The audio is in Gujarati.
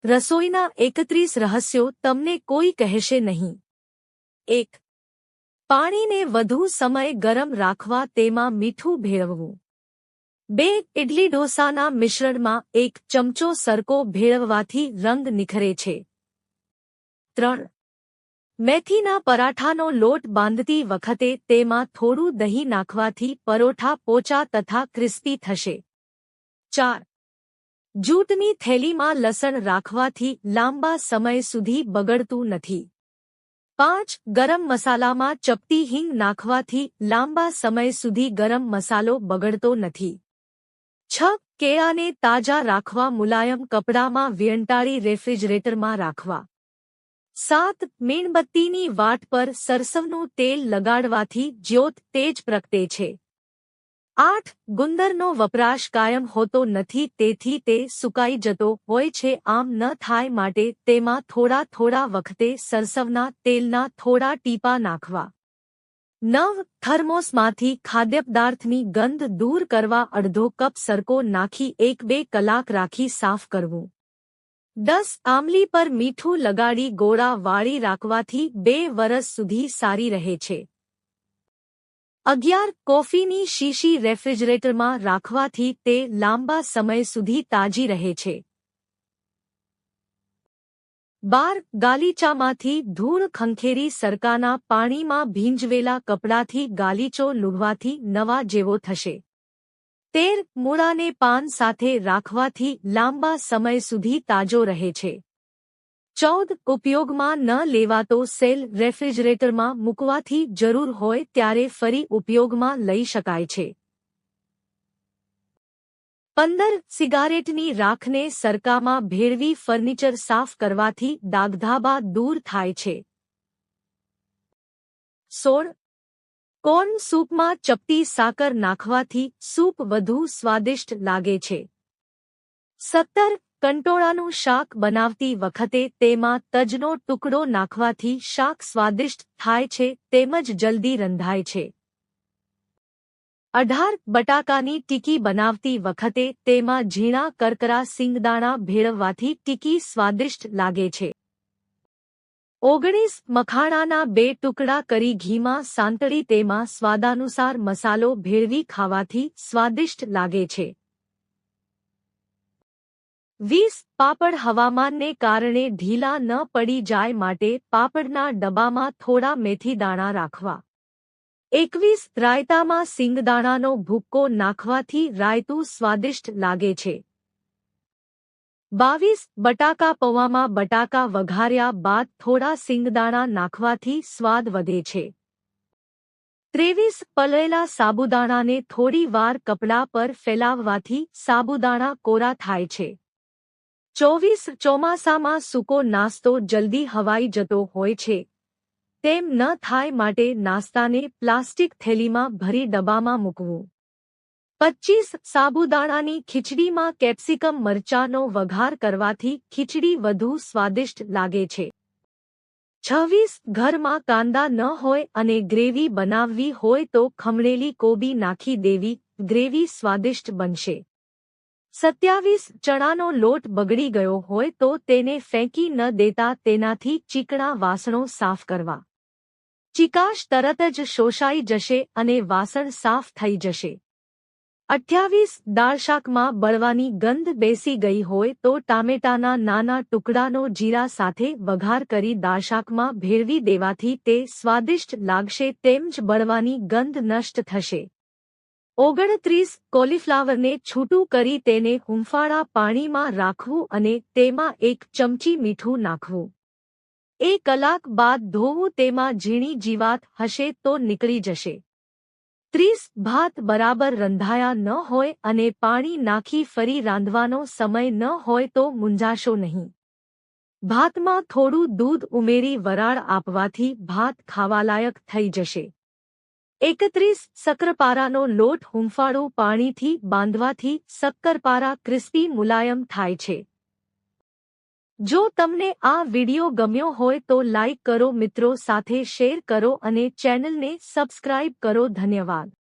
રસોઈના 31 રહસ્યો તમને કોઈ કહેશે નહીં। 1. પાણીને વધુ સમય ગરમ રાખવા તેમાં મીઠું ભેળવવું। 2. ઇડલી ઢોસાના મિશ્રણમાં 1 ચમચો સરકો ભેળવવાથી રંગ નિખરે છે। 3. મેથીના પરાઠાનો લોટ બાંધતી વખતે તેમાં થોડું દહીં નાખવાથી પરોઠા પોચા તથા ક્રિસ્પી થશે। 4. જૂટની થેલીમાં લસણ રાખવાથી લાંબા સમય સુધી બગડતું નથી। 5. ગરમ મસાલામાં ચપટી હિંગ નાખવાથી લાંબા સમય સુધી ગરમ મસાલો બગડતો નથી। 6. કેળાને તાજા રાખવા મુલાયમ કપડામાં વીંટાળી રેફ્રિજરેટરમાં રાખવા। 7. મીણબત્તીની વાટ પર સરસવનું તેલ લગાડવાથી જ્યોત તેજ પ્રગટે છે। 8. ગુંદરનો વપરાશ કાયમ હોતો નથી તેથી તે સુકાઈ જતો હોય છે આમ ન થાય માટે તેમાં થોડા વખતે સરસવના તેલના થોડા ટીપા નાખવા। 9. થર્મોસમાંથી ખાદ્યપદાર્થની ગંધ દૂર કરવા અડધો કપ સરકો નાખી 1-2 કલાક રાખી સાફ કરવું। 10. આમલી પર મીઠું લગાડી ગોળા વાળી રાખવાથી 2 વર્ષ સુધી સારી રહે છે। 11. કોફીની શીશી રેફ્રિજરેટરમાં રાખવાથી તે લાંબા સમય સુધી તાજી રહે છે। 12. ગાલીચામાંથી ધૂળ ખંખેરી સરકાના પાણીમાં ભીંજવેલા કપડાથી ગાલીચો લૂંટવાથી નવા જેવો થશે। 13. મૂળાને પાન સાથે રાખવાથી લાંબા સમય સુધી તાજો રહે છે। 14. ઉપયોગમાં ન લેવાતો સેલ રેફ્રિજરેટરમાં મૂકવાથી જરૂર હોય ત્યારે ફરી ઉપયોગમાં લઈ શકાય છે। 15. સિગારેટની રાખને સરકામાં ભેળવી ફર્નિચર સાફ કરવાથી ડાઘધાબા દૂર થાય છે। 16. કોર્ન સૂપમાં ચપટી સાકર નાખવાથી સૂપ વધુ સ્વાદિષ્ટ લાગે છે। 17. કંટોળાનું શાક બનાવતી વખતે તેમાં તજનો ટુકડો નાખવાથી શાક સ્વાદિષ્ટ થાય છે તેમજ જલ્દી રંધાય છે। 18. બટાકાની ટીકી બનાવતી વખતે તેમાં ઝીણા કરકરા સિંગદાણા ભેળવવાથી ટીકી સ્વાદિષ્ટ લાગે છે। 19. મખાણાના 2 ટુકડા કરી ઘીમાં સાંતળી તેમાં સ્વાદાનુસાર મસાલો ભેળવી ખાવાથી સ્વાદિષ્ટ લાગે છે। 20. પાપડ હવામાનને કારણે ઢીલા ન પડી જાય માટે પાપડના ડબ્બામાં થોડા મેથી દાણા રાખવા। 21. રાયતામાં સિંગદાણાનો ભૂક્કો નાખવાથી રાયતું સ્વાદિષ્ટ લાગે છે। 22. બટાકા પૌવામાં બટાકા વઘાર્યા બાદ થોડા સિંગદાણા નાખવાથી સ્વાદ વધે છે। 23. પલળેલા સાબુદાણાને થોડી વાર કપડા પર ફેલાવવાથી સાબુદાણા કોરા થાય છે। 24. ચોમાસામાં સૂકો નાસ્તો જલ્દી હવાઈ જતો હોય છે તેમ ન થાય માટે નાસ્તાને પ્લાસ્ટિક થેલીમાં ભરી ડબ્બામાં મૂકવું। 25. સાબુદાણાની ખીચડીમાં કેપ્સિકમ મરચાંનો વઘાર કરવાથી ખીચડી વધુ સ્વાદિષ્ટ લાગે છે। 26. ઘરમાં કાંદા ન હોય અને ગ્રેવી બનાવવી હોય તો ખમણેલી કોબી નાખી દેવી ગ્રેવી સ્વાદિષ્ટ બનશે। 27. ચણાનો લોટ બગડી ગયો હોય તો તેને ફેંકી ન દેતા તેનાથી ચીકણા વાસણો સાફ કરવા। ચીકાશ તરત જ શોષાઈ જશે અને વાસણ સાફ થઈ જશે। 28. દાળશાકમાં બળવાની ગંધ બેસી ગઈ હોય તો ટામેટાના નાના ટુકડાનો જીરા સાથે વઘાર કરી દાળશાકમાં ભેળવી દેવાથી તે સ્વાદિષ્ટ લાગશે તેમજ બળવાની ગંધ નષ્ટ થશે। 29. કોલીફ્લાવરને છૂટું કરી તેને હુંફાળા પાણીમાં રાખવું અને તેમાં 1 ચમચી મીઠું નાખવું। 1 કલાક બાદ ધોવું તેમાં ઝીણી જીવાત હશે તો નીકળી જશે। 30. ભાત બરાબર રંધાયા ન હોય અને પાણી નાખી ફરી રાંધવાનો સમય ન હોય તો મૂંઝાશો નહીં। ભાતમાં થોડું દૂધ ઉમેરી વરાળ આપવાથી ભાત ખાવાલાયક થઈ જશે। 31. શક્કરપારાનો લોટ હુંફાળું પાણીથી બાંધવાથી શક્કરપારા ક્રિસ્પી મુલાયમ થાય છે। જો તમને આ વિડિયો ગમ્યો હોય તો લાઈક કરો, મિત્રો સાથે શેર કરો અને ચેનલને સબસ્ક્રાઇબ કરો। ધન્યવાદ।